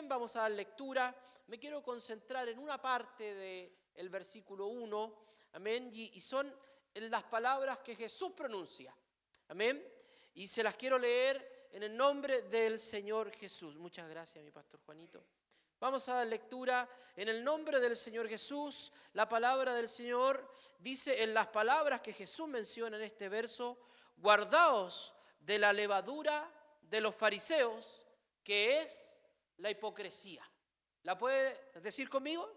Bien, vamos a dar lectura. Me quiero concentrar en una parte del versículo 1, amén, y son las palabras que Jesús pronuncia, amén, y se las quiero leer en el nombre del Señor Jesús. Muchas gracias, mi pastor Juanito. Vamos a dar lectura en el nombre del Señor Jesús. La palabra del Señor dice en las palabras que Jesús menciona en este verso: guardaos de la levadura de los fariseos, que es la hipocresía. ¿La puede decir conmigo?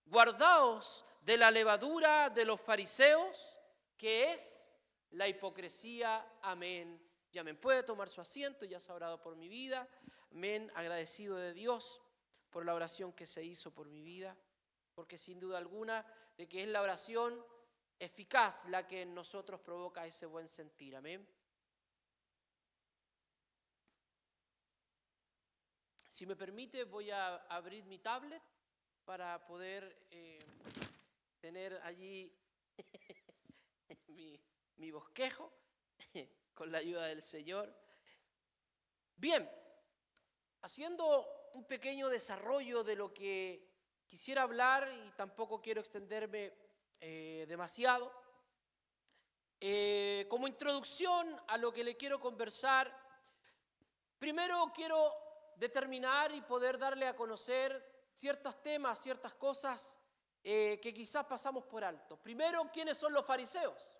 Guardaos de la levadura de los fariseos, que es la hipocresía. Amén y amén. Puede tomar su asiento, ya se ha orado por mi vida. Amén, agradecido de Dios por la oración que se hizo por mi vida, porque sin duda alguna de que es la oración eficaz la que en nosotros provoca ese buen sentir. Amén. Si me permite, voy a abrir mi tablet para poder tener allí mi bosquejo con la ayuda del Señor. Bien, haciendo un pequeño desarrollo de lo que quisiera hablar, y tampoco quiero extenderme demasiado, como introducción a lo que le quiero conversar, primero quiero determinar y poder darle a conocer ciertos temas, ciertas cosas que quizás pasamos por alto. Primero, ¿quiénes son los fariseos?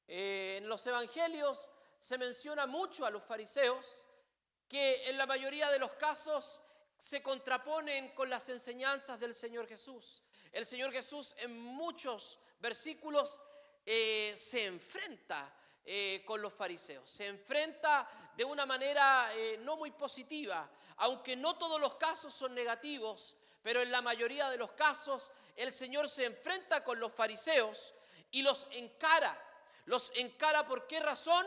En los evangelios se menciona mucho a los fariseos, que en la mayoría de los casos se contraponen con las enseñanzas del Señor Jesús. El Señor Jesús en muchos versículos se enfrenta con los fariseos, se enfrenta de una manera no muy positiva, aunque no todos los casos son negativos, pero en la mayoría de los casos el Señor se enfrenta con los fariseos y los encara. ¿Los encara por qué razón?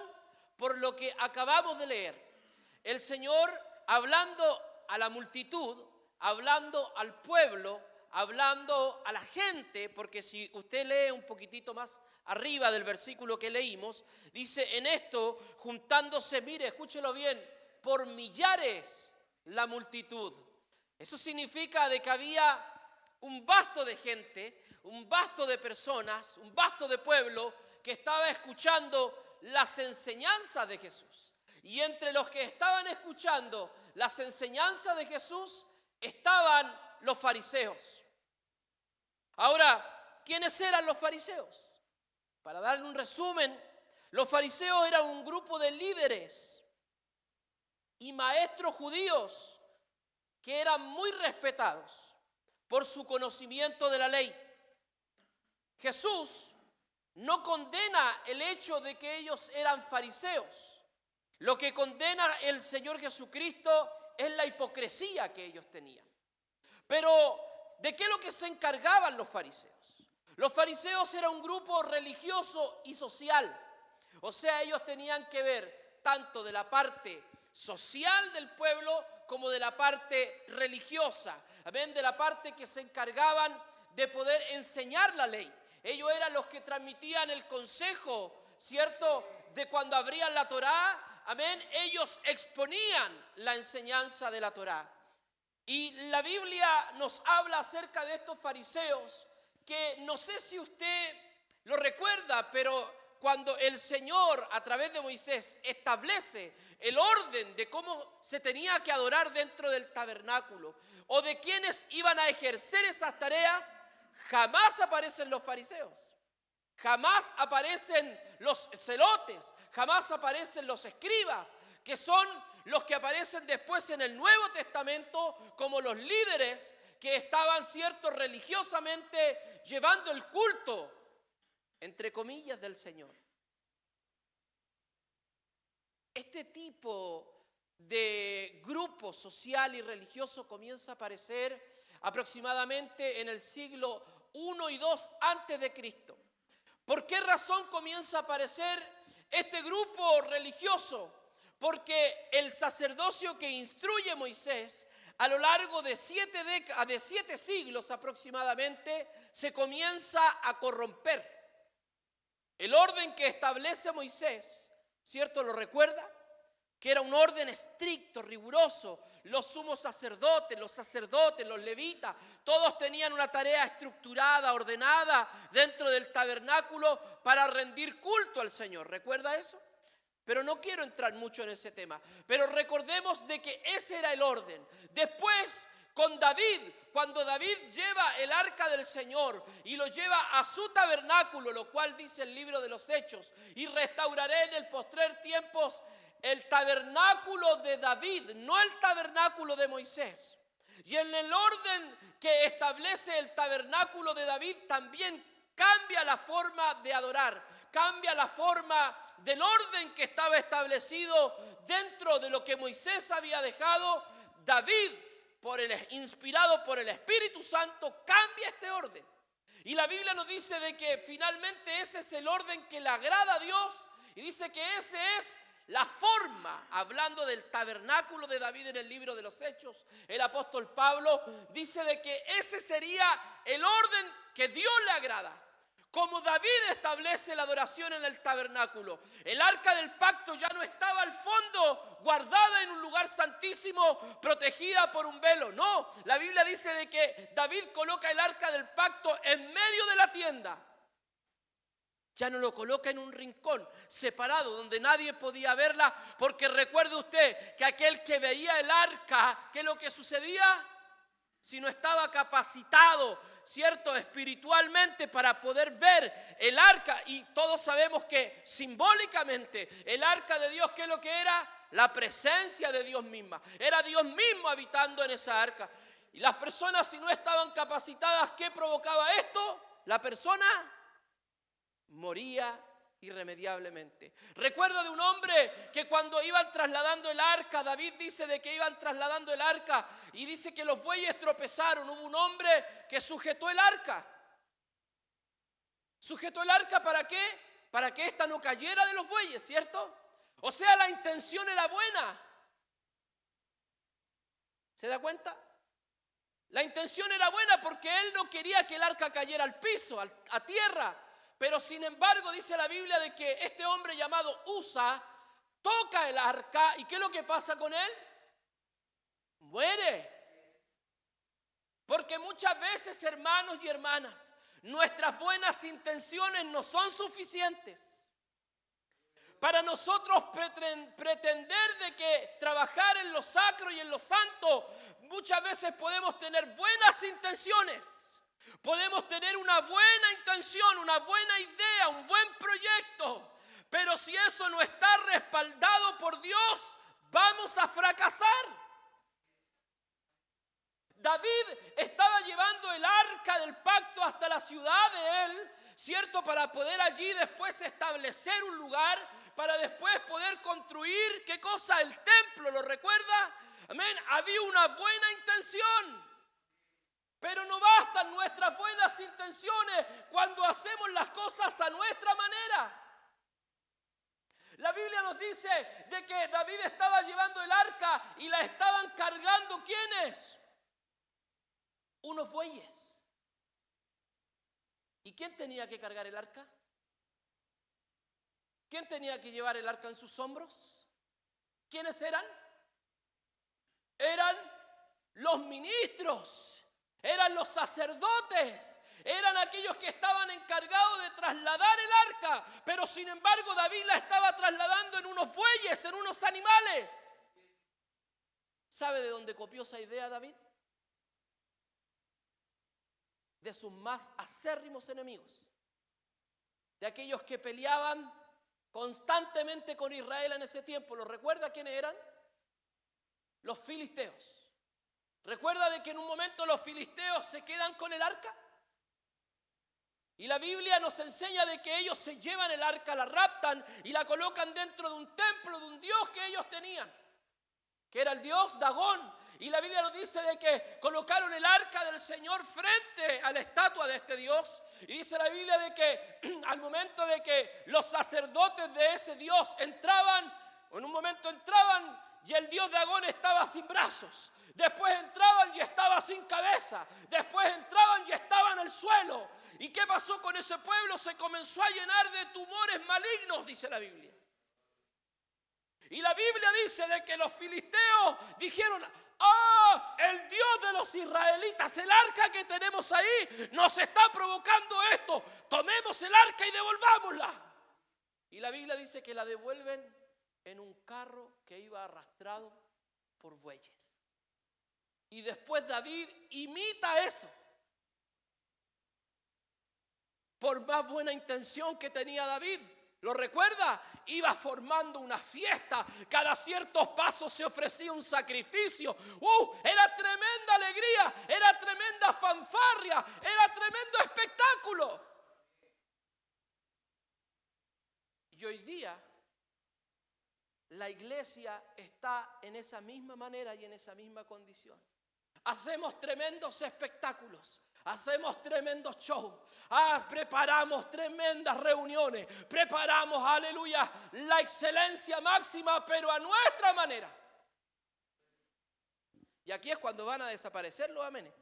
Por lo que acabamos de leer. El Señor, hablando a la multitud, hablando al pueblo, hablando a la gente, porque si usted lee un poquitito más arriba del versículo que leímos, dice: en esto, juntándose, mire, escúchelo bien, por millares la multitud. Eso significa de que había un vasto de gente, un vasto de personas, un vasto de pueblo que estaba escuchando las enseñanzas de Jesús. Y entre los que estaban escuchando las enseñanzas de Jesús estaban los fariseos. Ahora, ¿quiénes eran los fariseos? Para darle un resumen, los fariseos eran un grupo de líderes y maestros judíos que eran muy respetados por su conocimiento de la ley. Jesús no condena el hecho de que ellos eran fariseos. Lo que condena el Señor Jesucristo es la hipocresía que ellos tenían. Pero, ¿de qué es lo que se encargaban los fariseos? Los fariseos eran un grupo religioso y social. O sea, ellos tenían que ver tanto de la parte social del pueblo como de la parte religiosa. Amén, de la parte que se encargaban de poder enseñar la ley. Ellos eran los que transmitían el consejo, ¿cierto?, de cuando abrían la Torá. Amén, ellos exponían la enseñanza de la Torá. Y la Biblia nos habla acerca de estos fariseos, que no sé si usted lo recuerda, pero cuando el Señor a través de Moisés establece el orden de cómo se tenía que adorar dentro del tabernáculo, o de quienes iban a ejercer esas tareas, jamás aparecen los fariseos, jamás aparecen los celotes, jamás aparecen los escribas, que son los que aparecen después en el Nuevo Testamento como los líderes que estaban, cierto, religiosamente llevando el culto, entre comillas, del Señor. Este tipo de grupo social y religioso comienza a aparecer aproximadamente en el siglo I y II antes de Cristo. ¿Por qué razón comienza a aparecer este grupo religioso? Porque el sacerdocio que instruye Moisés a lo largo de 7 siglos aproximadamente se comienza a corromper. El orden que establece Moisés, ¿cierto? ¿Lo recuerda? que era un orden estricto, riguroso. Los sumos sacerdotes, los levitas, todos tenían una tarea estructurada, ordenada dentro del tabernáculo para rendir culto al Señor. ¿Recuerda eso? Pero no quiero entrar mucho en ese tema. Pero recordemos de que ese era el orden. Después, con David, cuando David lleva el arca del Señor y lo lleva a su tabernáculo, lo cual dice el libro de los Hechos, y restauraré en el postrer tiempos el tabernáculo de David, no el tabernáculo de Moisés. Y en el orden que establece el tabernáculo de David también cambia la forma de adorar, cambia la forma del orden que estaba establecido dentro de lo que Moisés había dejado. David, inspirado por el Espíritu Santo, cambia este orden. Y la Biblia nos dice de que finalmente ese es el orden que le agrada a Dios, y dice que ese es la forma, hablando del tabernáculo de David en el libro de los Hechos, el apóstol Pablo dice de que ese sería el orden que Dios le agrada. Como David establece la adoración en el tabernáculo, el arca del pacto ya no estaba al fondo, guardada en un lugar santísimo, protegida por un velo. No, la Biblia dice de que David coloca el arca del pacto en medio de la tienda. Ya no lo coloca en un rincón separado donde nadie podía verla, porque recuerde usted que aquel que veía el arca, ¿qué es lo que sucedía? Si no estaba capacitado, ¿cierto?, espiritualmente para poder ver el arca. Y todos sabemos que simbólicamente el arca de Dios, ¿qué es lo que era? La presencia de Dios misma. Era Dios mismo habitando en esa arca. Y las personas, si no estaban capacitadas, ¿qué provocaba esto? La persona moría irremediablemente. Recuerdo de un hombre que cuando iban trasladando el arca, David dice de que iban trasladando el arca y dice que los bueyes tropezaron. Hubo un hombre que sujetó el arca. ¿Sujetó el arca para qué? Para que ésta no cayera de los bueyes, ¿cierto? O sea, la intención era buena. ¿Se da cuenta? La intención era buena porque él no quería que el arca cayera al piso, a tierra. Pero sin embargo dice la Biblia de que este hombre llamado Usa toca el arca. ¿Y qué es lo que pasa con él? Muere. Porque muchas veces, hermanos y hermanas, nuestras buenas intenciones no son suficientes para nosotros pretender de que trabajar en lo sacro y en lo santo. Muchas veces podemos tener buenas intenciones. Podemos tener una buena intención, una buena idea, un buen proyecto, pero si eso no está respaldado por Dios, vamos a fracasar. David estaba llevando el arca del pacto hasta la ciudad de él, ¿cierto? Para poder allí después establecer un lugar, para después poder construir, ¿qué cosa? El templo, ¿lo recuerda? Amén, había una buena intención. Pero no bastan nuestras buenas intenciones cuando hacemos las cosas a nuestra manera. La Biblia nos dice de que David estaba llevando el arca y la estaban cargando, ¿quiénes? Unos bueyes. ¿Y quién tenía que cargar el arca? ¿Quién tenía que llevar el arca en sus hombros? ¿Quiénes eran? Eran los ministros. Eran los sacerdotes, eran aquellos que estaban encargados de trasladar el arca, pero sin embargo David la estaba trasladando en unos bueyes, en unos animales. ¿Sabe de dónde copió esa idea David? De sus más acérrimos enemigos, de aquellos que peleaban constantemente con Israel en ese tiempo. ¿Lo recuerda quiénes eran? Los filisteos. ¿Recuerda de que en un momento los filisteos se quedan con el arca? Y la Biblia nos enseña de que ellos se llevan el arca, la raptan y la colocan dentro de un templo de un dios que ellos tenían, que era el dios Dagón. Y la Biblia nos dice de que colocaron el arca del Señor frente a la estatua de este dios. Y dice la Biblia de que al momento de que los sacerdotes de ese dios entraban, en un momento entraban y el dios Dagón estaba sin brazos. Después entraban y estaba sin cabeza. Después entraban y estaba en el suelo. ¿Y qué pasó con ese pueblo? Se comenzó a llenar de tumores malignos, dice la Biblia. Y la Biblia dice de que los filisteos dijeron: el Dios de los israelitas, el arca que tenemos ahí nos está provocando esto. Tomemos el arca y devolvámosla. Y la Biblia dice que la devuelven en un carro que iba arrastrado por bueyes. Y después David imita eso. Por más buena intención que tenía David, ¿lo recuerda? Iba formando una fiesta. Cada ciertos pasos se ofrecía un sacrificio. Era tremenda alegría, era tremenda fanfarria, era tremendo espectáculo. Y hoy día la iglesia está en esa misma manera y en esa misma condición. Hacemos tremendos espectáculos, hacemos tremendos shows, preparamos tremendas reuniones, preparamos, aleluya, la excelencia máxima, pero a nuestra manera. Y aquí es cuando van a desaparecer los amenes.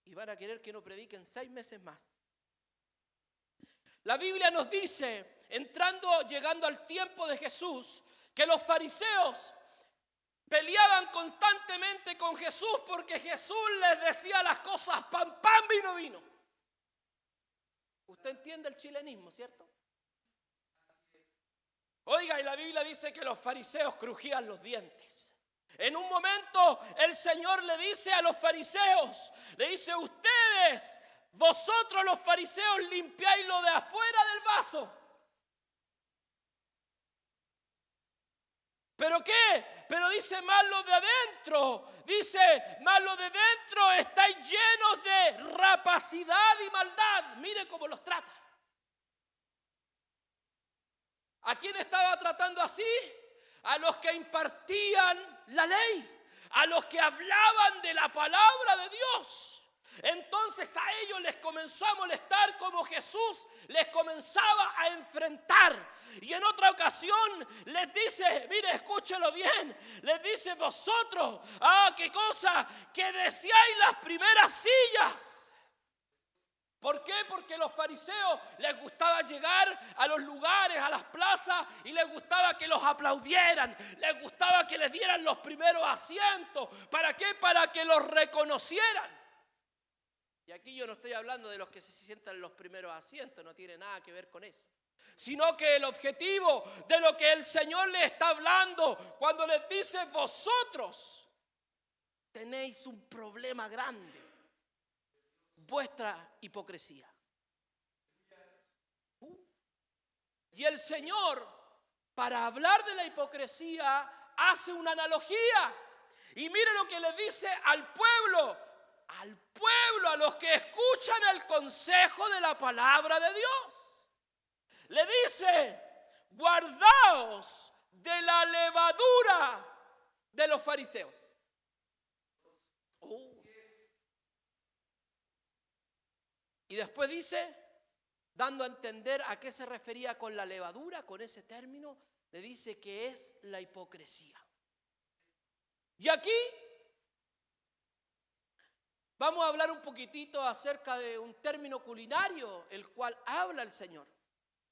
Y van a querer que no prediquen 6 meses más. La Biblia nos dice, llegando al tiempo de Jesús, que los fariseos peleaban constantemente con Jesús porque Jesús les decía las cosas pan, pan, vino, vino. Usted entiende el chilenismo, ¿cierto? Oiga, y la Biblia dice que los fariseos crujían los dientes. En un momento el Señor le dice a los fariseos, le dice: vosotros los fariseos limpiáis lo de afuera del vaso. ¿Pero qué? Pero dice: más lo de adentro. Dice: más lo de dentro estáis llenos de rapacidad y maldad. Mire cómo los trata. ¿A quién estaba tratando así? A los que impartían la ley, a los que hablaban de la palabra de Dios. Entonces a ellos les comenzó a molestar como Jesús les comenzaba a enfrentar. Y en otra ocasión les dice, mire, escúchelo bien, les dice: vosotros, ¿qué cosa? Que deseáis las primeras sillas. ¿Por qué? Porque a los fariseos les gustaba llegar a los lugares, a las plazas, y les gustaba que los aplaudieran, les gustaba que les dieran los primeros asientos. ¿Para qué? Para que los reconocieran. Y aquí yo no estoy hablando de los que se sientan en los primeros asientos, no tiene nada que ver con eso. Sino que el objetivo de lo que el Señor les está hablando cuando les dice: vosotros tenéis un problema grande, vuestra hipocresía. Y el Señor, para hablar de la hipocresía, hace una analogía. Y mire lo que le dice al pueblo, a los que escuchan el consejo de la palabra de Dios. Le dice: guardaos de la levadura de los fariseos. Y después dice, dando a entender a qué se refería con la levadura, con ese término, le dice que es la hipocresía. Y aquí vamos a hablar un poquitito acerca de un término culinario, el cual habla el Señor,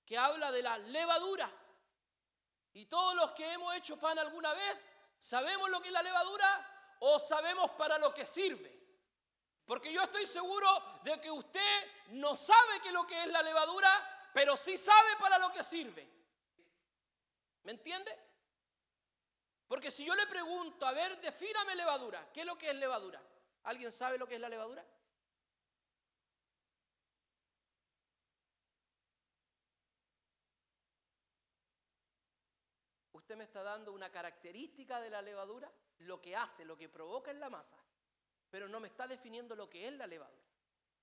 que habla de la levadura. Y todos los que hemos hecho pan alguna vez, ¿sabemos lo que es la levadura o sabemos para lo que sirve? Porque yo estoy seguro de que usted no sabe qué es lo que es la levadura, pero sí sabe para lo que sirve. ¿Me entiende? Porque si yo le pregunto, a ver, defíname levadura, ¿qué es lo que es levadura? ¿Alguien sabe lo que es la levadura? Usted me está dando una característica de la levadura, lo que hace, lo que provoca en la masa, pero no me está definiendo lo que es la levadura.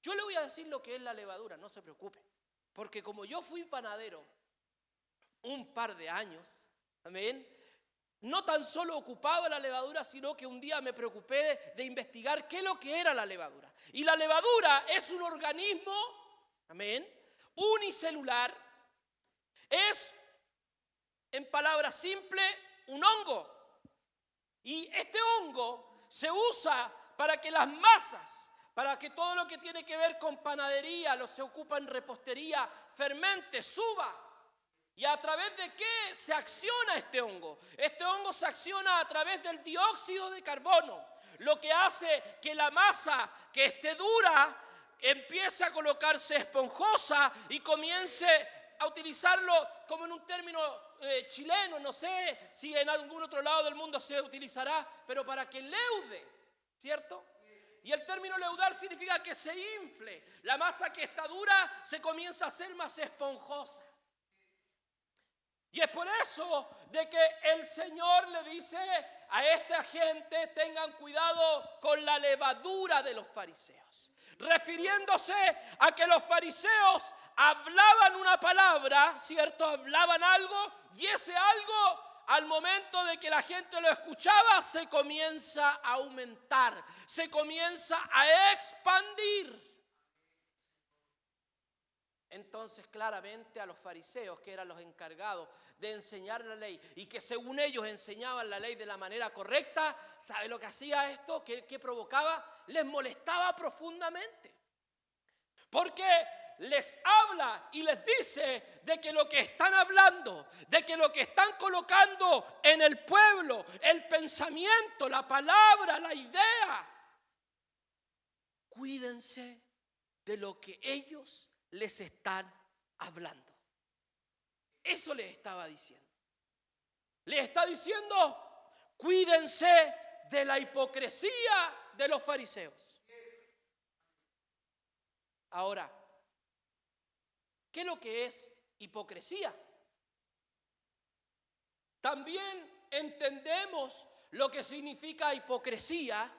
Yo le voy a decir lo que es la levadura, no se preocupe, porque como yo fui panadero un par de años, amén, no tan solo ocupaba la levadura, sino que un día me preocupé de investigar qué es lo que era la levadura. Y la levadura es un organismo, amén, unicelular, es, en palabras simples, un hongo. Y este hongo se usa para que las masas, para que todo lo que tiene que ver con panadería, lo se ocupa en repostería, fermente, suba. ¿Y a través de qué se acciona este hongo? Este hongo se acciona a través del dióxido de carbono, lo que hace que la masa que esté dura empiece a colocarse esponjosa y comience a utilizarlo como en un término chileno, no sé si en algún otro lado del mundo se utilizará, pero para que leude, ¿cierto? Y el término leudar significa que se infle. La masa que está dura se comienza a hacer más esponjosa. Y es por eso de que el Señor le dice a esta gente: tengan cuidado con la levadura de los fariseos. Refiriéndose a que los fariseos hablaban una palabra, ¿cierto? Hablaban algo, y ese algo, al momento de que la gente lo escuchaba, se comienza a aumentar, se comienza a expandir. Entonces, claramente a los fariseos, que eran los encargados de enseñar la ley y que según ellos enseñaban la ley de la manera correcta, ¿sabe lo que hacía esto? ¿Qué provocaba? Les molestaba profundamente. Porque les habla y les dice de que lo que están hablando, de que lo que están colocando en el pueblo, el pensamiento, la palabra, la idea, cuídense de lo que ellos les están hablando. Eso les estaba diciendo. Les está diciendo: cuídense de la hipocresía de los fariseos. Ahora, ¿qué es lo que es hipocresía? También entendemos lo que significa hipocresía,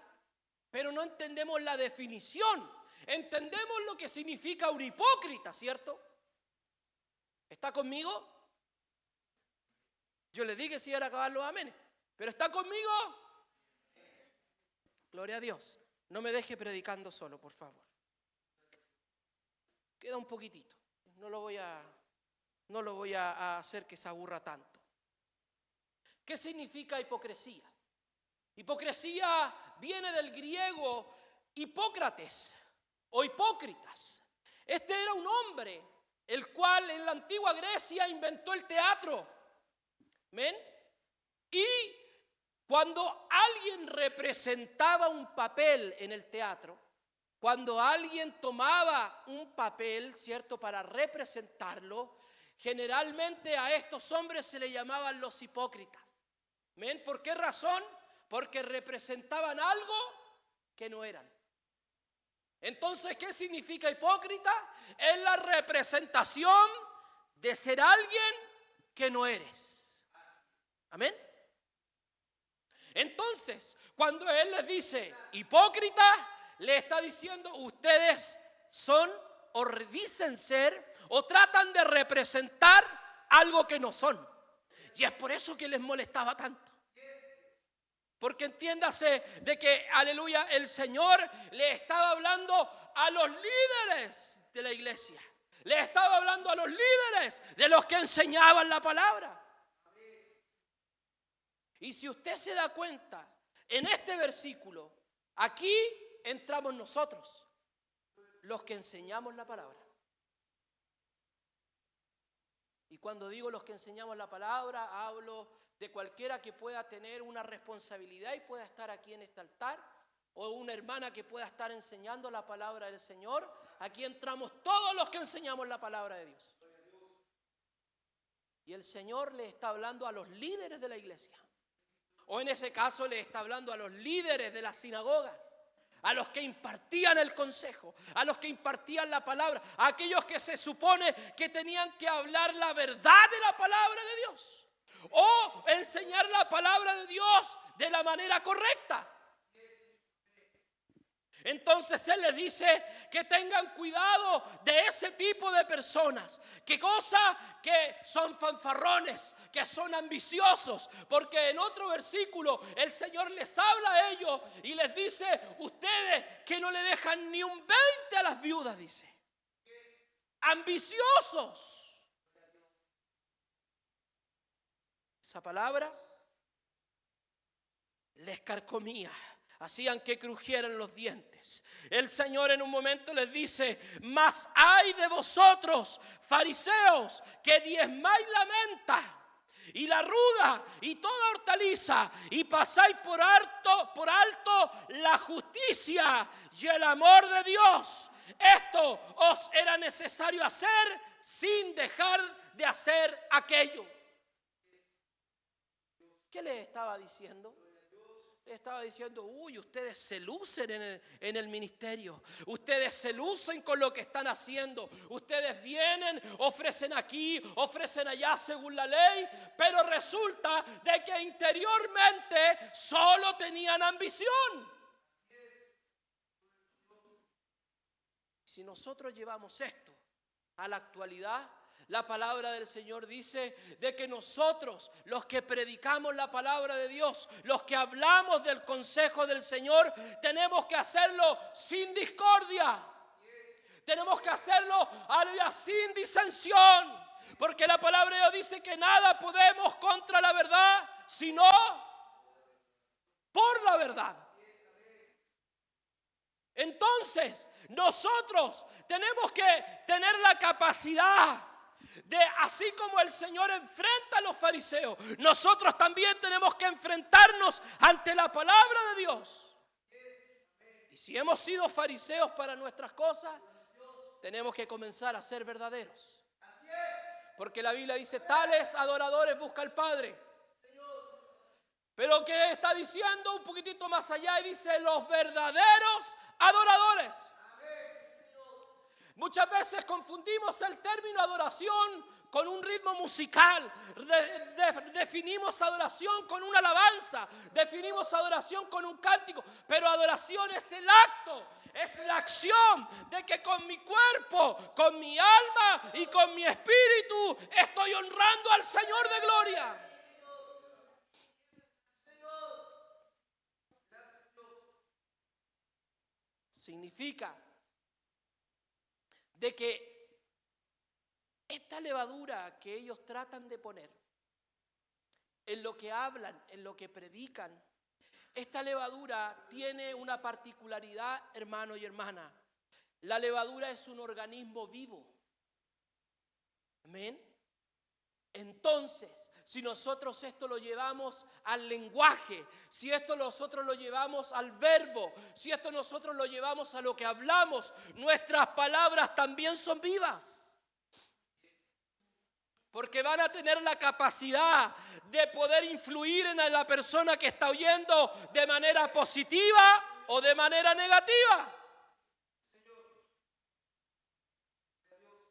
pero no entendemos la definición. Entendemos lo que significa un hipócrita, ¿cierto? ¿Está conmigo? Yo le dije si era acabar los amenes, pero ¿está conmigo? Gloria a Dios. No me deje predicando solo, por favor. Queda un poquitito. No lo voy a hacer que se aburra tanto. ¿Qué significa hipocresía? Hipocresía viene del griego Hipócrates o hipócritas. Este era un hombre el cual en la antigua Grecia inventó el teatro. ¿Ven? Y cuando alguien representaba un papel en el teatro, cuando alguien tomaba un papel, ¿cierto?, para representarlo, generalmente a estos hombres se les llamaban los hipócritas. ¿Ven? ¿Por qué razón? Porque representaban algo que no eran. Entonces, ¿qué significa hipócrita? Es la representación de ser alguien que no eres. ¿Amén? Entonces, cuando Él les dice hipócrita, le está diciendo: ustedes son o dicen ser o tratan de representar algo que no son. Y es por eso que les molestaba tanto. Porque entiéndase de que, aleluya, el Señor le estaba hablando a los líderes de la iglesia. Le estaba hablando a los líderes de los que enseñaban la palabra. Y si usted se da cuenta, en este versículo, aquí entramos nosotros, los que enseñamos la palabra. Y cuando digo los que enseñamos la palabra, hablo de cualquiera que pueda tener una responsabilidad y pueda estar aquí en este altar, o una hermana que pueda estar enseñando la palabra del Señor. Aquí entramos todos los que enseñamos la palabra de Dios. Y el Señor le está hablando a los líderes de la iglesia. O en ese caso le está hablando a los líderes de las sinagogas, a los que impartían el consejo, a los que impartían la palabra, a aquellos que se supone que tenían que hablar la verdad de la palabra de Dios. O enseñar la palabra de Dios de la manera correcta. Entonces Él les dice que tengan cuidado de ese tipo de personas. ¿Qué cosa? Que son fanfarrones, que son ambiciosos. Porque en otro versículo el Señor les habla a ellos y les dice: ustedes que no le dejan ni un 20 a las viudas, dice. Ambiciosos. Esa palabra les carcomía hacían que crujieran los dientes. El Señor en un momento les dice: mas ay de vosotros, fariseos, que diezmáis la menta y la ruda y toda hortaliza, y pasáis por alto la justicia y el amor de Dios. Esto os era necesario hacer sin dejar de hacer aquello. ¿Qué les estaba diciendo? Les estaba diciendo: uy, ustedes se lucen en el ministerio. Ustedes se lucen con lo que están haciendo. Ustedes vienen, ofrecen aquí, ofrecen allá según la ley. Pero resulta de que interiormente solo tenían ambición. Si nosotros llevamos esto a la actualidad, la palabra del Señor dice de que nosotros, los que predicamos la palabra de Dios, los que hablamos del consejo del Señor, tenemos que hacerlo sin discordia. Tenemos que hacerlo sin disensión. Porque la palabra de Dios dice que nada podemos contra la verdad, sino por la verdad. Entonces, nosotros tenemos que tener la capacidad de, así como el Señor enfrenta a los fariseos, nosotros también tenemos que enfrentarnos ante la palabra de Dios. Y si hemos sido fariseos para nuestras cosas, tenemos que comenzar a ser verdaderos. Porque la Biblia dice: tales adoradores busca el Padre. Pero ¿qué está diciendo? Un poquitito más allá, y dice: los verdaderos adoradores. Muchas veces confundimos el término adoración con un ritmo musical. Definimos adoración con una alabanza. Definimos adoración con un cántico. Pero adoración es el acto, es la acción de que con mi cuerpo, con mi alma y con mi espíritu estoy honrando al Señor de gloria. Significa de que esta levadura que ellos tratan de poner en lo que hablan, en lo que predican, esta levadura tiene una particularidad, hermano y hermana. La levadura es un organismo vivo. Amén. Entonces, si nosotros esto lo llevamos al lenguaje, si esto nosotros lo llevamos al verbo, si esto nosotros lo llevamos a lo que hablamos, nuestras palabras también son vivas. Porque van a tener la capacidad de poder influir en la persona que está oyendo de manera positiva o de manera negativa.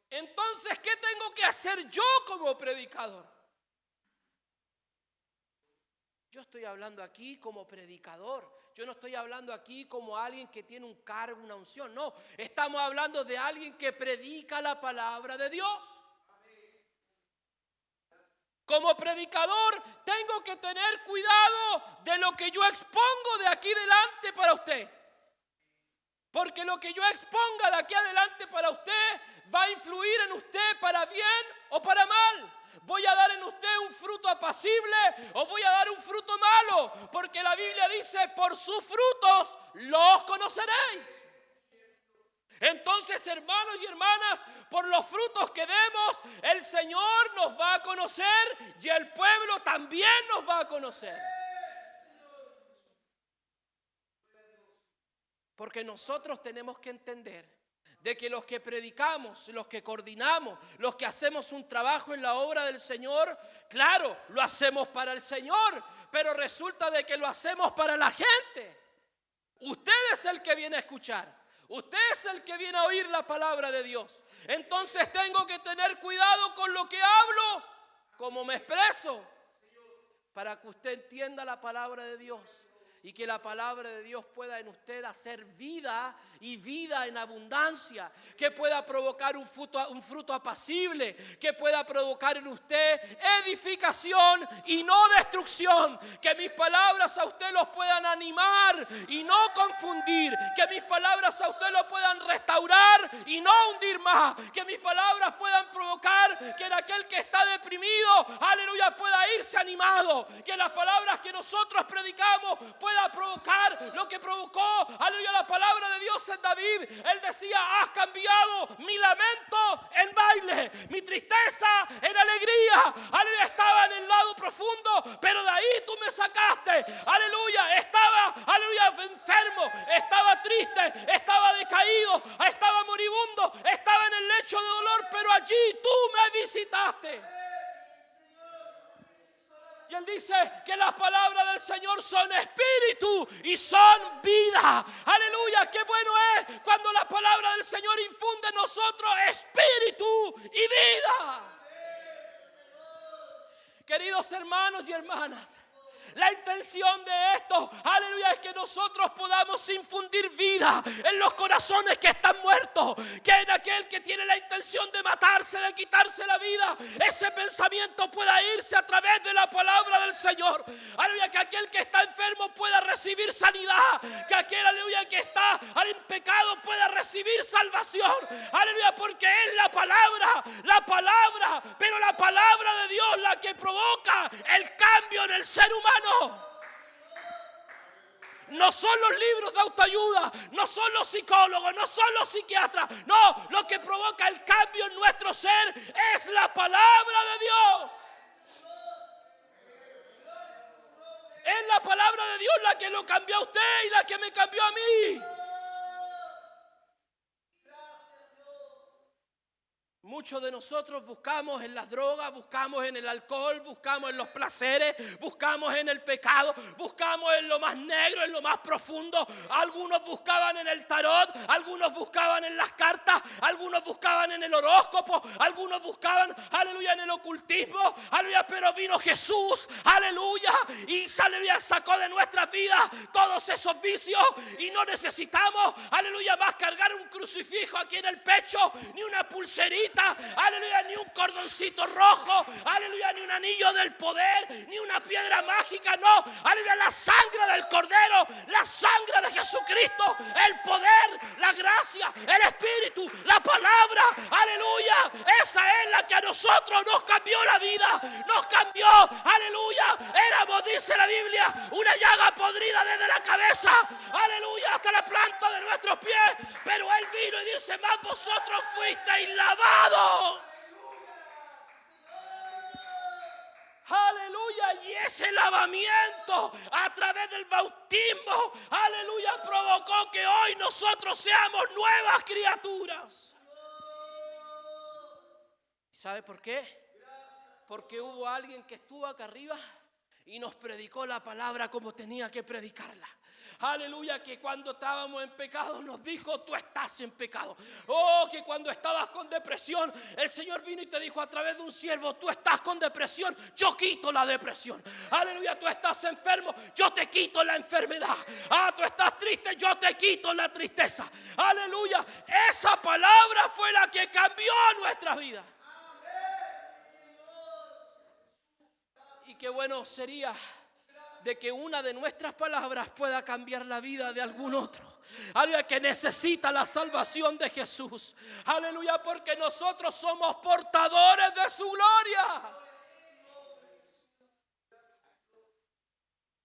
Entonces, ¿qué tengo que hacer yo como predicador? Yo estoy hablando aquí como predicador. Yo no estoy hablando aquí como alguien que tiene un cargo, una unción. No, estamos hablando de alguien que predica la palabra de Dios. Como predicador tengo que tener cuidado de lo que yo expongo de aquí delante para usted. Porque lo que yo exponga de aquí adelante para usted va a influir en usted para bien o para mal. ¿Voy a dar en usted un fruto apacible o voy a dar un fruto malo? Porque la Biblia dice: por sus frutos los conoceréis. Entonces, hermanos y hermanas, por los frutos que demos, el Señor nos va a conocer y el pueblo también nos va a conocer. Porque nosotros tenemos que entender de que los que predicamos, los que coordinamos, los que hacemos un trabajo en la obra del Señor, claro, lo hacemos para el Señor, pero resulta de que lo hacemos para la gente. Usted es el que viene a escuchar, usted es el que viene a oír la palabra de Dios. Entonces tengo que tener cuidado con lo que hablo, cómo me expreso, para que usted entienda la palabra de Dios. Y que la palabra de Dios pueda en usted hacer vida y vida en abundancia. Que pueda provocar un fruto apacible. Que pueda provocar en usted edificación y no destrucción. Que mis palabras a usted los puedan animar y no confundir. Que mis palabras a usted lo puedan restaurar y no hundir más. Que mis palabras puedan provocar que en aquel que está deprimido, aleluya, pueda irse animado. Que las palabras que nosotros predicamos puedan pueda provocar lo que provocó, aleluya, la palabra de Dios en David. Él decía: has cambiado mi lamento en baile, mi tristeza en alegría. Aleluya, estaba en el lado profundo, pero de ahí tú me sacaste. Aleluya, estaba, aleluya, enfermo, estaba triste, estaba decaído, estaba moribundo, estaba en el lecho de dolor, pero allí tú me visitaste. Y él dice que las palabras del Señor son espíritu y son vida. Aleluya, qué bueno es cuando la palabra del Señor infunde en nosotros espíritu y vida. Queridos hermanos y hermanas, la intención de esto, aleluya, es que nosotros podamos infundir vida en los corazones que están muertos. Que en aquel que tiene la intención de matarse, de quitarse la vida, ese pensamiento pueda irse a través de la palabra del Señor. Aleluya, que aquel que está enfermo pueda recibir sanidad. Que aquel, aleluya, que está en pecado pueda recibir salvación. Aleluya, porque es la palabra, pero la palabra de Dios la que provoca el cambio en el ser humano. No son los libros de autoayuda, no son los psicólogos, no son los psiquiatras. No, lo que provoca el cambio en nuestro ser es la palabra de Dios. Es la palabra de Dios la que lo cambió a usted y la que me cambió a mí. Muchos de nosotros buscamos en las drogas, buscamos en el alcohol, buscamos en los placeres, buscamos en el pecado, buscamos en lo más negro, en lo más profundo. Algunos buscaban en el tarot, algunos buscaban en las cartas, algunos buscaban en el horóscopo, algunos buscaban, aleluya, en el ocultismo, aleluya, pero vino Jesús, aleluya, y aleluya, sacó de nuestras vidas todos esos vicios y no necesitamos, aleluya, más cargar un crucifijo aquí en el pecho, ni una pulserita, aleluya, ni un cordoncito rojo, aleluya, ni un anillo del poder, ni una piedra mágica, no, aleluya, la sangre del Cordero, la sangre de Jesucristo, el poder, la gracia, el Espíritu, la palabra, aleluya, esa es la que a nosotros nos cambió la vida, nos cambió, aleluya, éramos, dice la Biblia, una llaga podrida desde la cabeza, aleluya, hasta la planta de nuestros pies, pero Él vino y dice: más vosotros fuisteis lavados. Aleluya, y ese lavamiento a través del bautismo, aleluya, provocó que hoy nosotros seamos nuevas criaturas. ¿Sabe por qué? Porque hubo alguien que estuvo acá arriba y nos predicó la palabra como tenía que predicarla. Aleluya, que cuando estábamos en pecado nos dijo: tú estás en pecado. Oh, que cuando estabas con depresión, el Señor vino y te dijo a través de un siervo: tú estás con depresión, yo quito la depresión. Aleluya, tú estás enfermo, yo te quito la enfermedad. Tú estás triste, yo te quito la tristeza. Aleluya, esa palabra fue la que cambió nuestra vida. Y qué bueno sería de que una de nuestras palabras pueda cambiar la vida de algún otro. Aleluya, que necesita la salvación de Jesús. Aleluya, porque nosotros somos portadores de su gloria.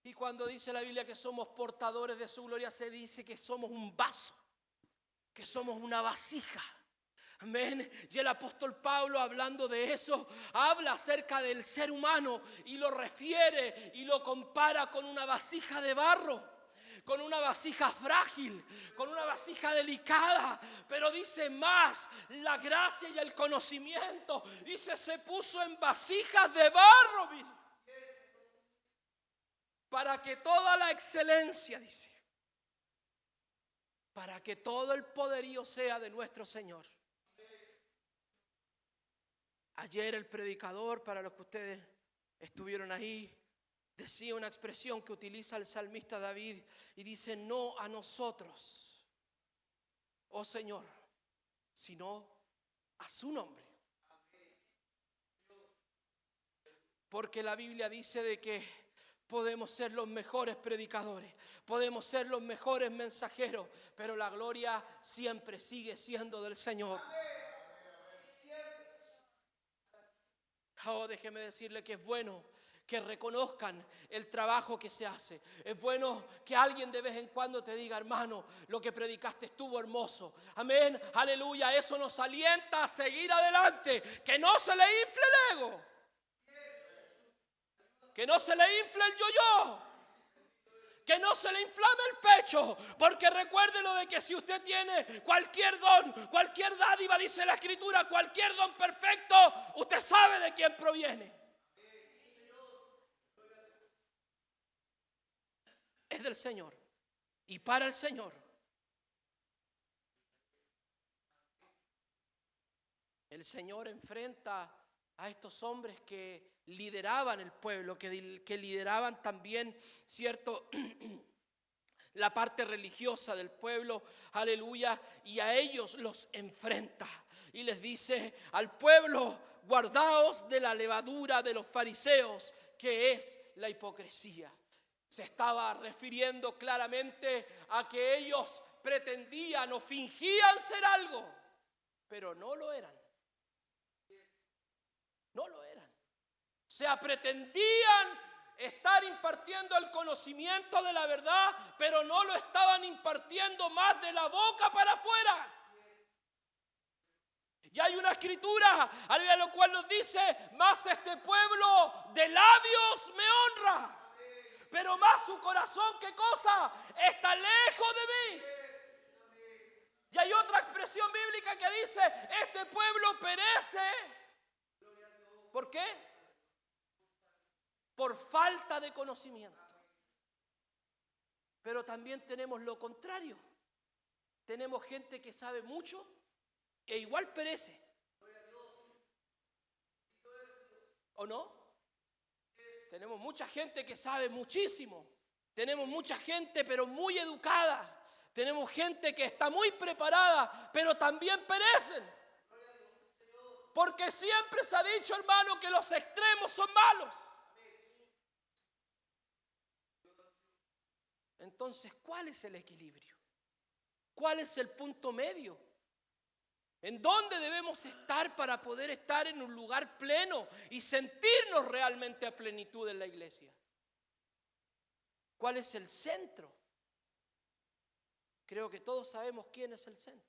Y cuando dice la Biblia que somos portadores de su gloria, se dice que somos un vaso, que somos una vasija. Amén. Y el apóstol Pablo, hablando de eso, habla acerca del ser humano y lo refiere y lo compara con una vasija de barro, con una vasija frágil, con una vasija delicada. Pero dice más, la gracia y el conocimiento, dice, se puso en vasijas de barro, para que toda la excelencia, dice, para que todo el poderío sea de nuestro Señor. Ayer el predicador, para los que ustedes estuvieron ahí, decía una expresión que utiliza el salmista David y dice: no a nosotros, oh Señor, sino a su nombre. Porque la Biblia dice de que podemos ser los mejores predicadores, podemos ser los mejores mensajeros, pero la gloria siempre sigue siendo del Señor. Oh, déjeme decirle que es bueno que reconozcan el trabajo que se hace. Es bueno que alguien de vez en cuando te diga, hermano, lo que predicaste estuvo hermoso. Amén, aleluya. Eso nos alienta a seguir adelante. Que no se le infle el ego. Que no se le infle el yo-yo. Que no se le inflame el pecho, porque recuérdelo de que si usted tiene cualquier don, cualquier dádiva, dice la Escritura, cualquier don perfecto, usted sabe de quién proviene. Es del Señor y para el Señor. El Señor enfrenta a estos hombres que lideraban el pueblo, que lideraban también, cierto, la parte religiosa del pueblo, aleluya, y a ellos los enfrenta y les dice al pueblo, guardaos de la levadura de los fariseos, que es la hipocresía. Se estaba refiriendo claramente a que ellos pretendían o fingían ser algo, pero no lo eran. No lo eran. O sea, pretendían estar impartiendo el conocimiento de la verdad, pero no lo estaban impartiendo más de la boca para afuera. Y hay una escritura, aleluya, lo cual nos dice, más este pueblo de labios me honra, pero más su corazón, ¿qué cosa? Está lejos de mí. Y hay otra expresión bíblica que dice, este pueblo perece. ¿Por qué? Por falta de conocimiento. Pero también tenemos lo contrario. Tenemos gente que sabe mucho e igual perece. ¿O no? Tenemos mucha gente que sabe muchísimo. Tenemos mucha gente pero muy educada. Tenemos gente que está muy preparada, pero también perecen. Porque siempre se ha dicho, hermano, que los extremos son malos. Entonces, ¿cuál es el equilibrio? ¿Cuál es el punto medio? ¿En dónde debemos estar para poder estar en un lugar pleno y sentirnos realmente a plenitud en la iglesia? ¿Cuál es el centro? Creo que todos sabemos quién es el centro.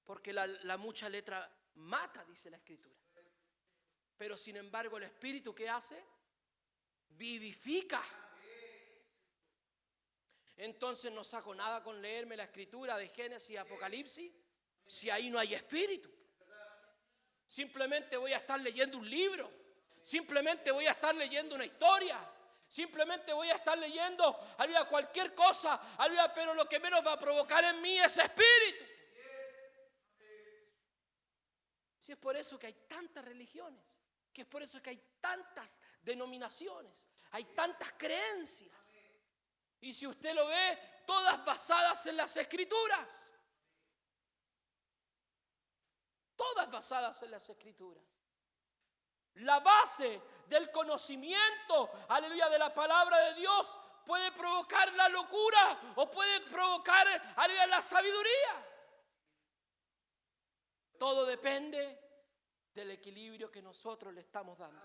Porque la mucha letra mata, dice la Escritura. Pero sin embargo el Espíritu, ¿qué hace? Vivifica. Entonces no saco nada con leerme la Escritura de Génesis y Apocalipsis si ahí no hay Espíritu. Simplemente voy a estar leyendo un libro. Simplemente voy a estar leyendo una historia. Simplemente voy a estar leyendo cualquier cosa, pero lo que menos va a provocar en mí es Espíritu. Si es por eso que hay tantas religiones, que es por eso que hay tantas denominaciones, hay tantas creencias. Y si usted lo ve, todas basadas en las Escrituras. Todas basadas en las Escrituras. La base del conocimiento, aleluya, de la palabra de Dios puede provocar la locura o puede provocar, aleluya, la sabiduría. Todo depende del equilibrio que nosotros le estamos dando.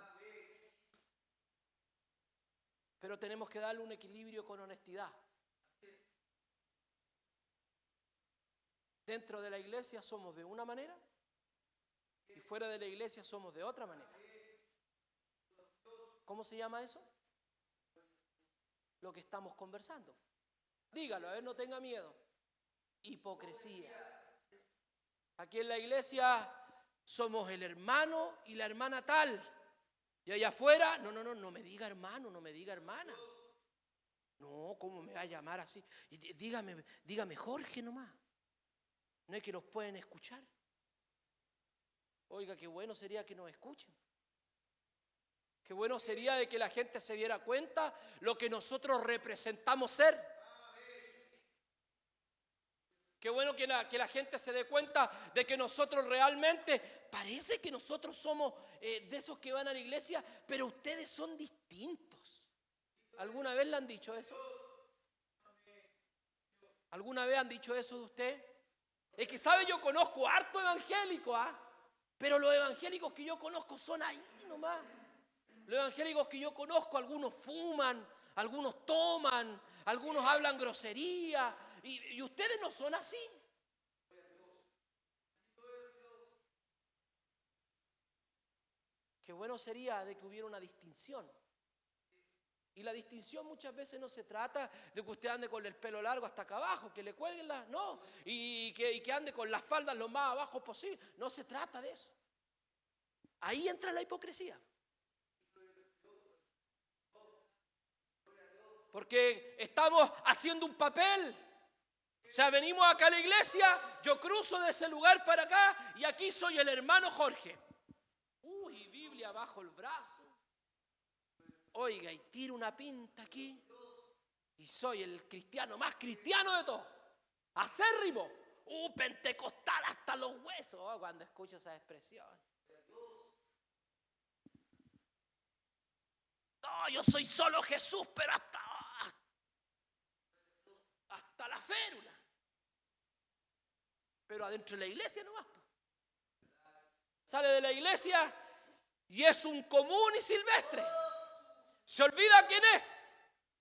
Pero tenemos que darle un equilibrio con honestidad. Dentro de la iglesia somos de una manera y fuera de la iglesia somos de otra manera. ¿Cómo se llama eso? Lo que estamos conversando. Dígalo, a ver, no tenga miedo. Hipocresía. Aquí en la iglesia somos el hermano y la hermana tal. Y allá afuera, no me diga hermano, no me diga hermana. No, ¿cómo me va a llamar así? Dígame Jorge nomás. ¿No es que nos pueden escuchar? Oiga, qué bueno sería que nos escuchen. Qué bueno sería de que la gente se diera cuenta lo que nosotros representamos ser. Qué bueno que la gente se dé cuenta de que nosotros realmente, parece que nosotros somos de esos que van a la iglesia, pero ustedes son distintos. ¿Alguna vez le han dicho eso? ¿Alguna vez han dicho eso de usted? Es que, ¿sabe? Yo conozco harto evangélico, ¿ah? Pero los evangélicos que yo conozco son ahí nomás. Los evangélicos que yo conozco, algunos fuman, algunos toman, algunos hablan grosería, y ustedes no son así. Qué bueno sería de que hubiera una distinción. Y la distinción muchas veces no se trata de que usted ande con el pelo largo hasta acá abajo, que le cuelguen no, y que ande con las faldas lo más abajo posible. No se trata de eso. Ahí entra la hipocresía. Porque estamos haciendo un papel. O sea, venimos acá a la iglesia, yo cruzo de ese lugar para acá y aquí soy el hermano Jorge. Uy, Biblia bajo el brazo. Oiga, y tiro una pinta aquí y soy el cristiano más cristiano de todos. Acérrimo. Pentecostal hasta los huesos. Oh, cuando escucho esa expresión. No, yo soy solo Jesús, pero hasta la férula. Pero adentro de la iglesia nomás. Sale de la iglesia y es un común y silvestre. Se olvida quién es.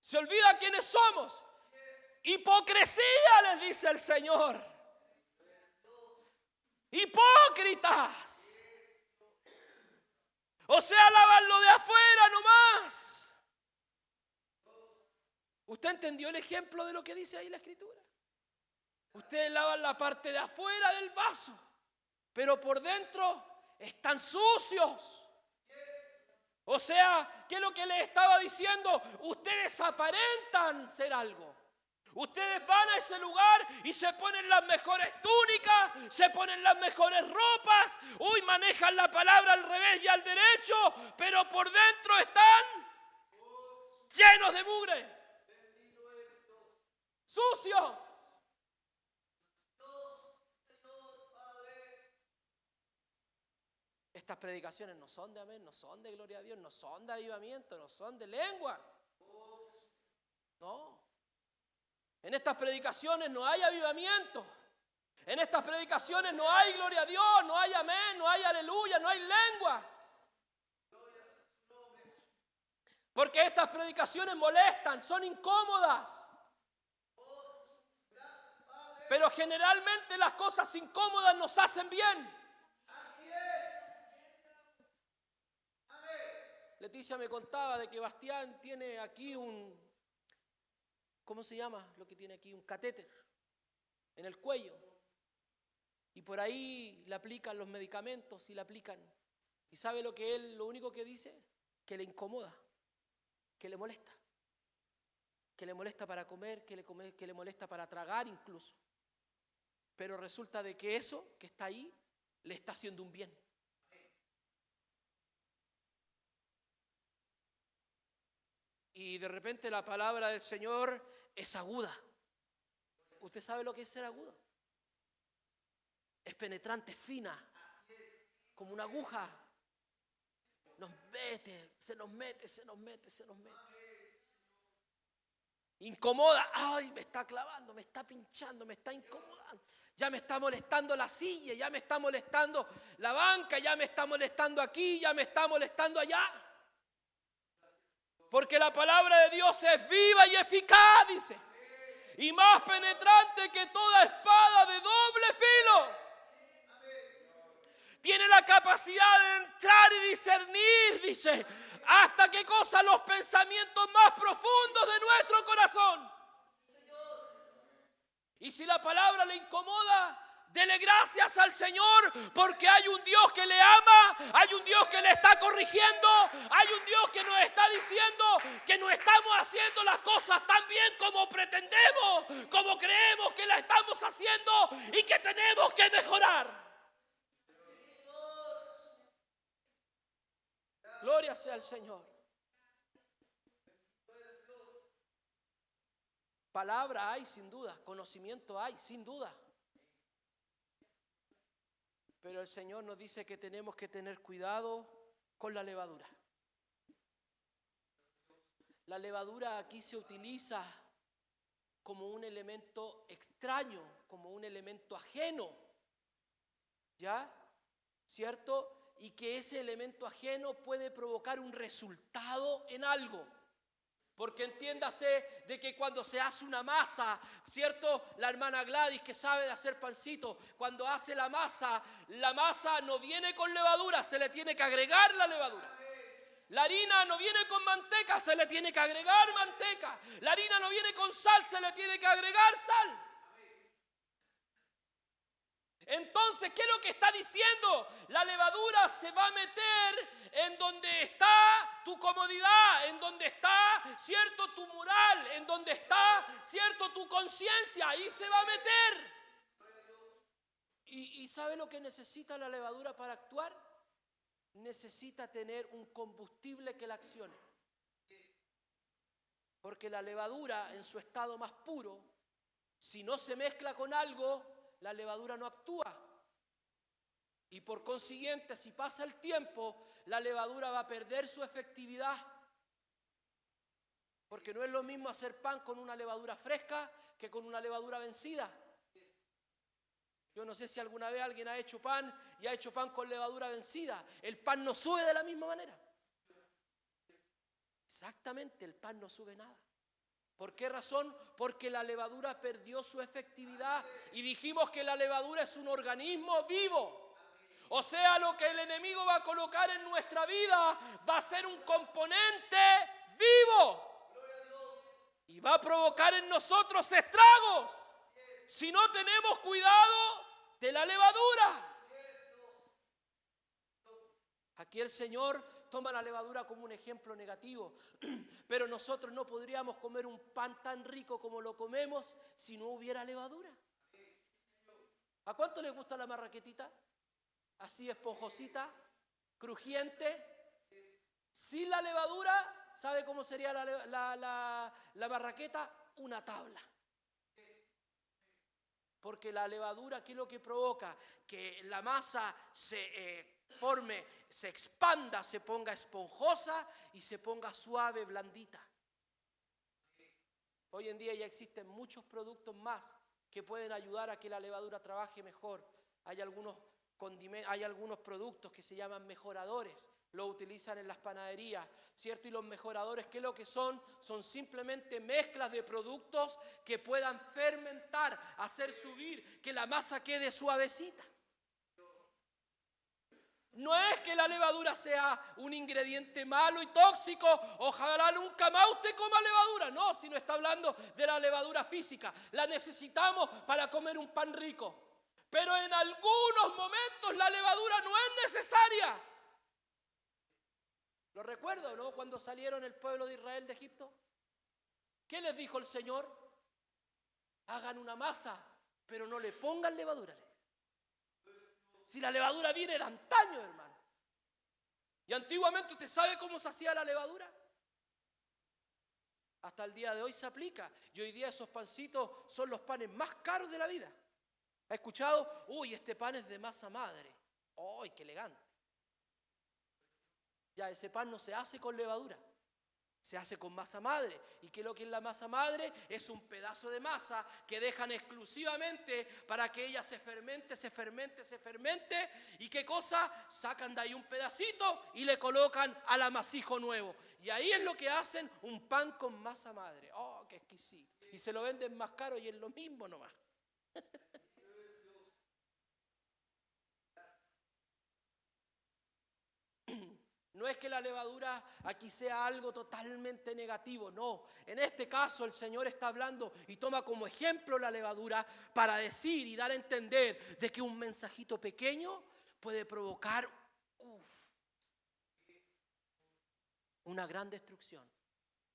Se olvida quiénes somos. Hipocresía, les dice el Señor. Hipócritas. O sea, lavan lo de afuera nomás. ¿Usted entendió el ejemplo de lo que dice ahí la Escritura? Ustedes lavan la parte de afuera del vaso, pero por dentro están sucios. O sea, ¿qué es lo que les estaba diciendo? Ustedes aparentan ser algo. Ustedes van a ese lugar y se ponen las mejores túnicas, se ponen las mejores ropas, manejan la palabra al revés y al derecho, pero por dentro están llenos de mugre, sucios. Estas predicaciones no son de amén, no son de gloria a Dios, no son de avivamiento, no son de lengua. No. En estas predicaciones no hay avivamiento. En estas predicaciones no hay gloria a Dios, no hay amén, no hay aleluya, no hay lenguas. Porque estas predicaciones molestan, son incómodas. Pero generalmente las cosas incómodas nos hacen bien. Leticia me contaba de que Bastián tiene aquí ¿cómo se llama? Lo que tiene aquí, un catéter en el cuello. Y por ahí le aplican los medicamentos y le aplican. ¿Y sabe lo único que dice? Que le incomoda, que le molesta. Que le molesta para comer, que le molesta para tragar incluso. Pero resulta de que eso que está ahí le está haciendo un bien. Y de repente la palabra del Señor es aguda. ¿Usted sabe lo que es ser agudo? Es penetrante, es fina, como una aguja. Nos mete, se nos mete. Incomoda. Ay, me está clavando, me está pinchando, me está incomodando. Ya me está molestando la silla, ya me está molestando la banca, ya me está molestando aquí, ya me está molestando allá. Porque la palabra de Dios es viva y eficaz, dice. Y más penetrante que toda espada de doble filo. Tiene la capacidad de entrar y discernir, dice, hasta qué cosa los pensamientos más profundos de nuestro corazón. Y si la palabra le incomoda, dele gracias al Señor, porque hay un Dios que le ama, hay un Dios que le está corrigiendo, hay un Dios que nos está diciendo que no estamos haciendo las cosas tan bien como pretendemos, como creemos que las estamos haciendo y que tenemos que mejorar. Gloria sea al Señor. Palabra hay sin duda, conocimiento hay sin duda. Pero el Señor nos dice que tenemos que tener cuidado con la levadura. La levadura aquí se utiliza como un elemento extraño, como un elemento ajeno. ¿Ya? ¿cierto? Y que ese elemento ajeno puede provocar un resultado en algo. Porque entiéndase de que cuando se hace una masa, ¿cierto? La hermana Gladys, que sabe de hacer pancito, cuando hace la masa no viene con levadura, se le tiene que agregar la levadura. La harina no viene con manteca, se le tiene que agregar manteca. La harina no viene con sal, se le tiene que agregar sal. Entonces, ¿qué es lo que está diciendo? La levadura se va a meter en donde está tu comodidad, en donde está, ¿cierto?, tu moral, en donde está, ¿cierto?, tu conciencia. Ahí se va a meter. ¿Y sabe lo que necesita la levadura para actuar? Necesita tener un combustible que la accione. Porque la levadura, en su estado más puro, si no se mezcla con algo, la levadura no actúa. Y por consiguiente, si pasa el tiempo, la levadura va a perder su efectividad. Porque no es lo mismo hacer pan con una levadura fresca que con una levadura vencida. Yo no sé si alguna vez alguien ha hecho pan y ha hecho pan con levadura vencida. El pan no sube de la misma manera. Exactamente, el pan no sube nada. ¿Por qué razón? Porque la levadura perdió su efectividad. Y dijimos que la levadura es un organismo vivo. O sea, lo que el enemigo va a colocar en nuestra vida va a ser un componente vivo. Y va a provocar en nosotros estragos si no tenemos cuidado de la levadura. Aquí el Señor toma la levadura como un ejemplo negativo, pero nosotros no podríamos comer un pan tan rico como lo comemos si no hubiera levadura. ¿A cuánto les gusta la marraquetita? Así esponjosita, crujiente. Sin la levadura, ¿sabe cómo sería la marraqueta? Una tabla. Porque la levadura, ¿qué es lo que provoca? Que la masa se forme, se expanda, se ponga esponjosa y se ponga suave, blandita. Hoy en día ya existen muchos productos más que pueden ayudar a que la levadura trabaje mejor. Hay algunos productos que se llaman mejoradores, lo utilizan en las panaderías, ¿cierto? Y los mejoradores, ¿qué es lo que son? Son simplemente mezclas de productos que puedan fermentar, hacer subir, que la masa quede suavecita. No es que la levadura sea un ingrediente malo y tóxico, ojalá nunca más usted coma levadura. No, si no está hablando de la levadura física, la necesitamos para comer un pan rico. Pero en algunos momentos la levadura no es necesaria. ¿Lo recuerdo, no? Cuando salieron el pueblo de Israel de Egipto. ¿Qué les dijo el Señor? Hagan una masa, pero no le pongan levadura. Si la levadura viene de antaño, hermano. Y antiguamente, ¿usted sabe cómo se hacía la levadura? Hasta el día de hoy se aplica. Y hoy día esos pancitos son los panes más caros de la vida. ¿Ha escuchado? Uy, este pan es de masa madre. ¡Ay, qué elegante! Ya, ese pan no se hace con levadura. Se hace con masa madre. ¿Y qué es lo que es la masa madre? Es un pedazo de masa que dejan exclusivamente para que ella se fermente. ¿Y qué cosa? Sacan de ahí un pedacito y le colocan al amasijo nuevo. Y ahí es lo que hacen, un pan con masa madre. ¡Oh, qué exquisito! Y se lo venden más caro y es lo mismo nomás. No es que la levadura aquí sea algo totalmente negativo, no. En este caso el Señor está hablando y toma como ejemplo la levadura para decir y dar a entender de que un mensajito pequeño puede provocar una gran destrucción.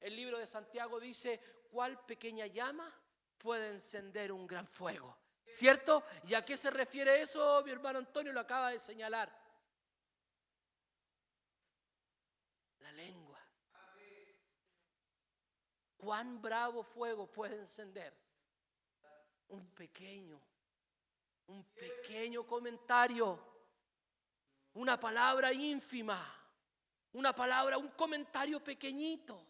El libro de Santiago dice, ¿cuál pequeña llama puede encender un gran fuego? ¿Cierto? ¿Y a qué se refiere eso? Mi hermano Antonio lo acaba de señalar. La lengua. ¿Cuán bravo fuego puede encender? Un pequeño comentario, una palabra ínfima, un comentario pequeñito.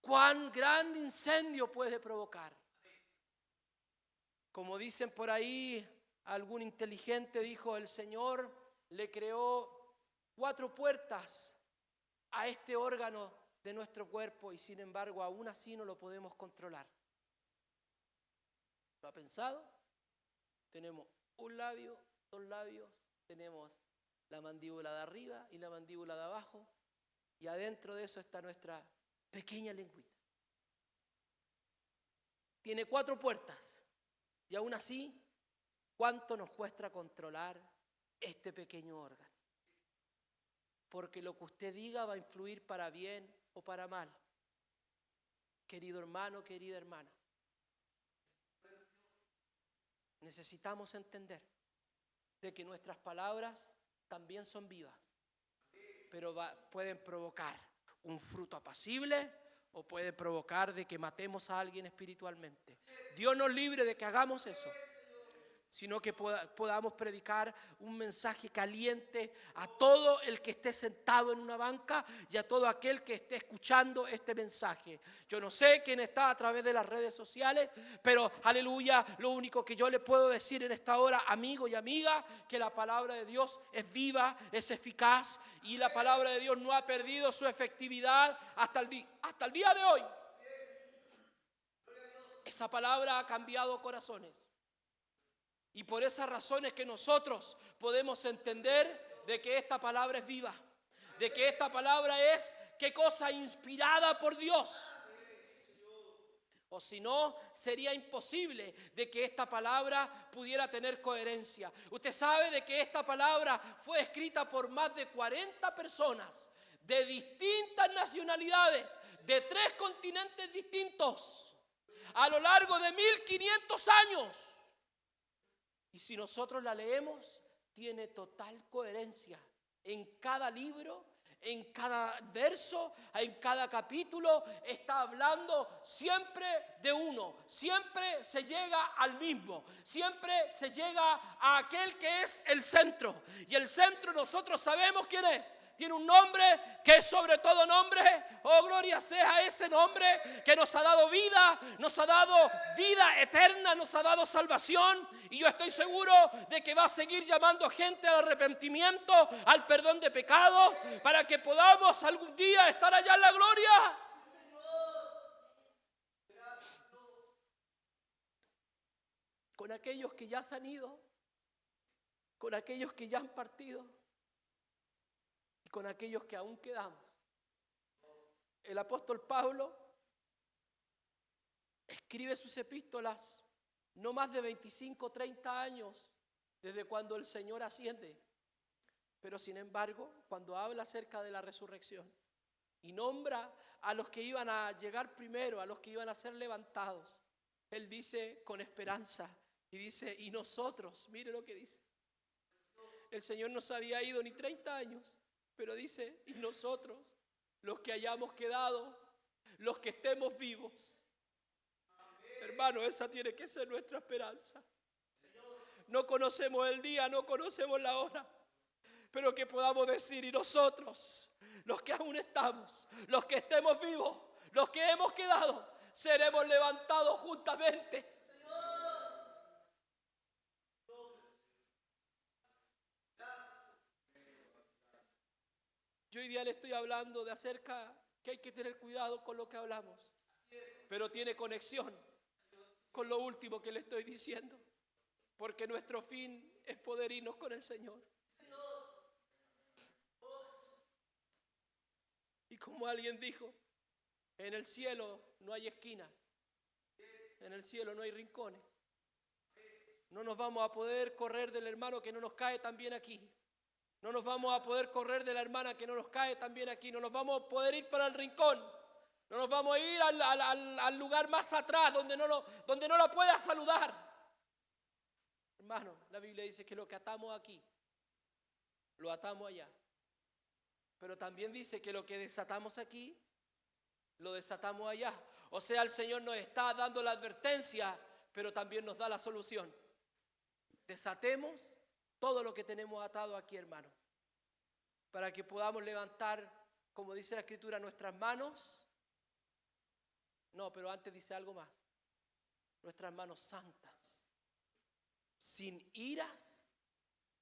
¿Cuán gran incendio puede provocar? Como dicen por ahí, algún inteligente dijo, el Señor le creó 4 puertas a este órgano de nuestro cuerpo y sin embargo aún así no lo podemos controlar. ¿Lo ha pensado? Tenemos un labio, 2 labios, tenemos la mandíbula de arriba y la mandíbula de abajo y adentro de eso está nuestra pequeña lengüita. Tiene 4 puertas y aún así, ¿cuánto nos cuesta controlar este pequeño órgano? Porque lo que usted diga va a influir para bien o para mal. Querido hermano, querida hermana, necesitamos entender de que nuestras palabras también son vivas, pero pueden provocar un fruto apacible o puede provocar de que matemos a alguien espiritualmente. Dios nos libre de que hagamos eso, sino que podamos predicar un mensaje caliente a todo el que esté sentado en una banca y a todo aquel que esté escuchando este mensaje. Yo no sé quién está a través de las redes sociales, pero aleluya, lo único que yo le puedo decir en esta hora, amigo y amiga, que la palabra de Dios es viva, es eficaz y la palabra de Dios no ha perdido su efectividad hasta el día de hoy. Esa palabra ha cambiado corazones. Y por esas razones que nosotros podemos entender de que esta palabra es viva, de que esta palabra es, ¿qué cosa? Inspirada por Dios. O si no, sería imposible de que esta palabra pudiera tener coherencia. Usted sabe de que esta palabra fue escrita por más de 40 personas de distintas nacionalidades, de 3 continentes distintos, a lo largo de 1500 años. Y si nosotros la leemos, tiene total coherencia. En cada libro, en cada verso, en cada capítulo, está hablando siempre de uno. Siempre se llega al mismo. Siempre se llega a aquel que es el centro. Y el centro nosotros sabemos quién es. Tiene un nombre que es sobre todo nombre. Oh, gloria sea ese nombre que nos ha dado vida eterna, nos ha dado salvación. Y yo estoy seguro de que va a seguir llamando gente al arrepentimiento, al perdón de pecados, para que podamos algún día estar allá en la gloria. Con aquellos que ya se han ido, con aquellos que ya han partido, con aquellos que aún quedamos. El apóstol Pablo escribe sus epístolas no más de 25 o 30 años desde cuando el Señor asciende. Pero sin embargo, cuando habla acerca de la resurrección y nombra a los que iban a llegar primero, a los que iban a ser levantados, él dice con esperanza y dice, y nosotros, mire lo que dice. El Señor no se había ido ni 30 años. Pero dice, y nosotros, los que hayamos quedado, los que estemos vivos. Hermano, esa tiene que ser nuestra esperanza. No conocemos el día, no conocemos la hora, pero que podamos decir, y nosotros, los que aún estamos, los que estemos vivos, los que hemos quedado, seremos levantados juntamente. Yo hoy día le estoy hablando de acerca que hay que tener cuidado con lo que hablamos, pero tiene conexión con lo último que le estoy diciendo, porque nuestro fin es poder irnos con el Señor. Y como alguien dijo, en el cielo no hay esquinas, en el cielo no hay rincones. No nos vamos a poder correr del hermano que no nos cae tan bien aquí. No nos vamos a poder correr de la hermana que no nos cae también aquí. No nos vamos a poder ir para el rincón. No nos vamos a ir al lugar más atrás donde no la pueda saludar. Hermano, la Biblia dice que lo que atamos aquí, lo atamos allá. Pero también dice que lo que desatamos aquí, lo desatamos allá. O sea, el Señor nos está dando la advertencia, pero también nos da la solución. Desatemos todo lo que tenemos atado aquí, hermano, para que podamos levantar, como dice la Escritura, nuestras manos. No, pero antes dice algo más. Nuestras manos santas, sin iras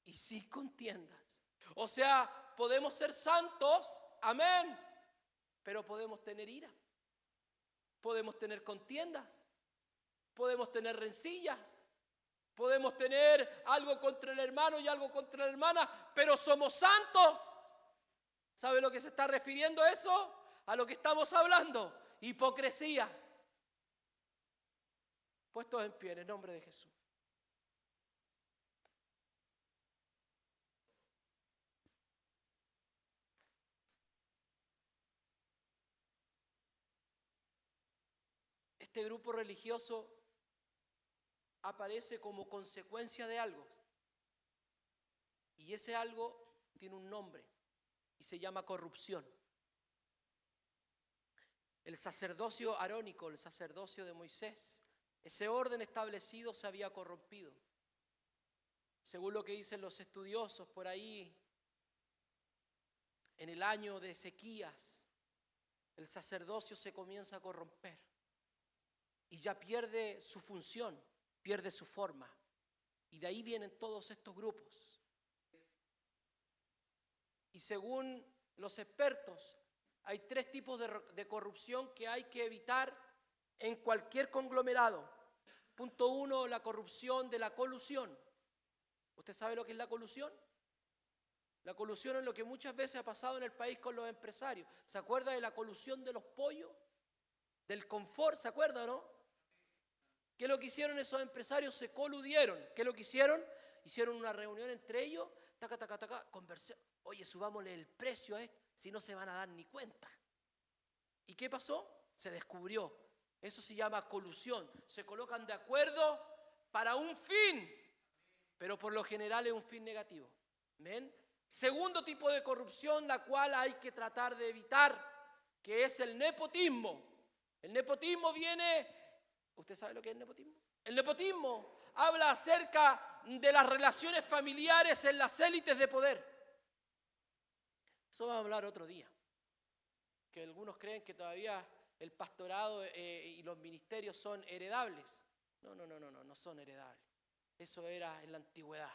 y sin contiendas, O sea, podemos ser santos, amén, pero podemos tener ira, podemos tener contiendas, podemos tener rencillas, podemos tener algo contra el hermano y algo contra la hermana, pero somos santos. ¿Sabe lo que se está refiriendo eso? A lo que estamos hablando, hipocresía. Puestos en pie en el nombre de Jesús. Este grupo religioso aparece como consecuencia de algo. Y ese algo tiene un nombre y se llama corrupción. El sacerdocio arónico, el sacerdocio de Moisés, ese orden establecido se había corrompido. Según lo que dicen los estudiosos por ahí, en el año de Ezequías, el sacerdocio se comienza a corromper y ya pierde su función, pierde su forma. Y de ahí vienen todos estos grupos. Y según los expertos, hay 3 tipos de corrupción que hay que evitar en cualquier conglomerado. Punto 1, la corrupción de la colusión. ¿Usted sabe lo que es la colusión? La colusión es lo que muchas veces ha pasado en el país con los empresarios. ¿Se acuerda de la colusión de los pollos? Del confort, ¿se acuerda o no? ¿Qué es lo que hicieron esos empresarios? Se coludieron. ¿Qué es lo que hicieron? Hicieron una reunión entre ellos, conversé. Oye, subámosle el precio a esto, si no se van a dar ni cuenta. ¿Y qué pasó? Se descubrió. Eso se llama colusión. Se colocan de acuerdo para un fin, pero por lo general es un fin negativo. ¿Ven? Segundo tipo de corrupción, la cual hay que tratar de evitar, que es el nepotismo. El nepotismo viene, ¿usted sabe lo que es el nepotismo? El nepotismo habla acerca de las relaciones familiares en las élites de poder. Eso vamos a hablar otro día. Que algunos creen que todavía el pastorado y los ministerios son heredables. No son heredables. Eso era en la antigüedad.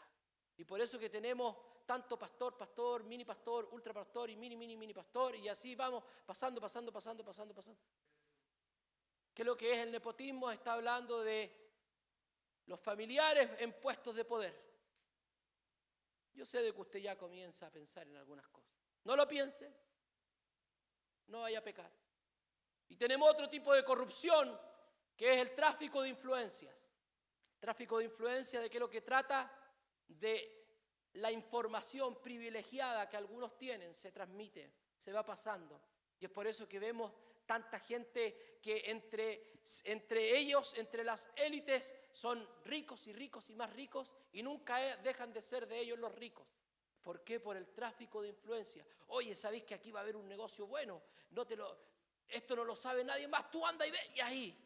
Y por eso que tenemos tanto pastor, mini pastor, ultra pastor y mini pastor, y así vamos pasando. ¿Qué es lo que es el nepotismo? Está hablando de los familiares en puestos de poder. Yo sé de que usted ya comienza a pensar en algunas cosas. No lo piense, no vaya a pecar. Y tenemos otro tipo de corrupción, que es el tráfico de influencias. Tráfico de influencias, ¿de qué es lo que trata? De la información privilegiada que algunos tienen, se transmite, se va pasando. Y es por eso que vemos tanta gente que entre ellos, entre las élites, son ricos y más ricos, y nunca dejan de ser de ellos los ricos. ¿Por qué? Por el tráfico de influencia. Oye, ¿sabéis que aquí va a haber un negocio bueno? Esto no lo sabe nadie más, tú anda y ve, y ahí.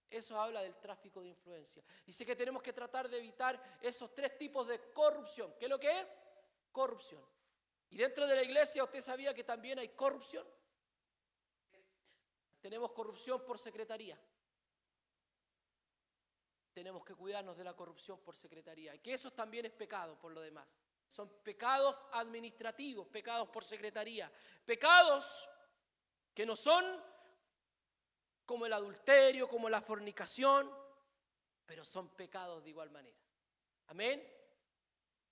Eso habla del tráfico de influencia. Dice que tenemos que tratar de evitar esos 3 tipos de corrupción. ¿Qué es lo que es? Corrupción. Y dentro de la iglesia, ¿usted sabía que también hay corrupción? Tenemos corrupción por secretaría. Tenemos que cuidarnos de la corrupción por secretaría. Y que eso también es pecado por lo demás. Son pecados administrativos, pecados por secretaría. Pecados que no son como el adulterio, como la fornicación, pero son pecados de igual manera. Amén.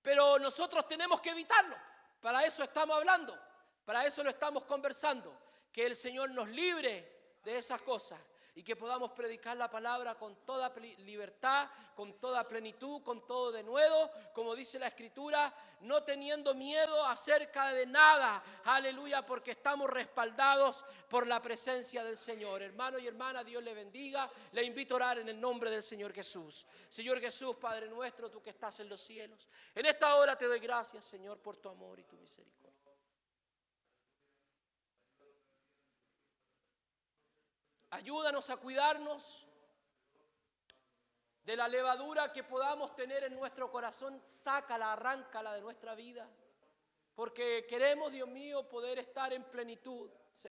Pero nosotros tenemos que evitarlo. Para eso estamos hablando, para eso lo estamos conversando. Que el Señor nos libre de esas cosas y que podamos predicar la palabra con toda libertad, con toda plenitud, con todo denuedo, como dice la Escritura, no teniendo miedo acerca de nada, aleluya, porque estamos respaldados por la presencia del Señor. Hermano y hermana, Dios le bendiga, le invito a orar en el nombre del Señor Jesús. Señor Jesús, Padre nuestro, tú que estás en los cielos, en esta hora te doy gracias, Señor, por tu amor y tu misericordia. Ayúdanos a cuidarnos de la levadura que podamos tener en nuestro corazón. Sácala, arráncala de nuestra vida. Porque queremos, Dios mío, poder estar en plenitud.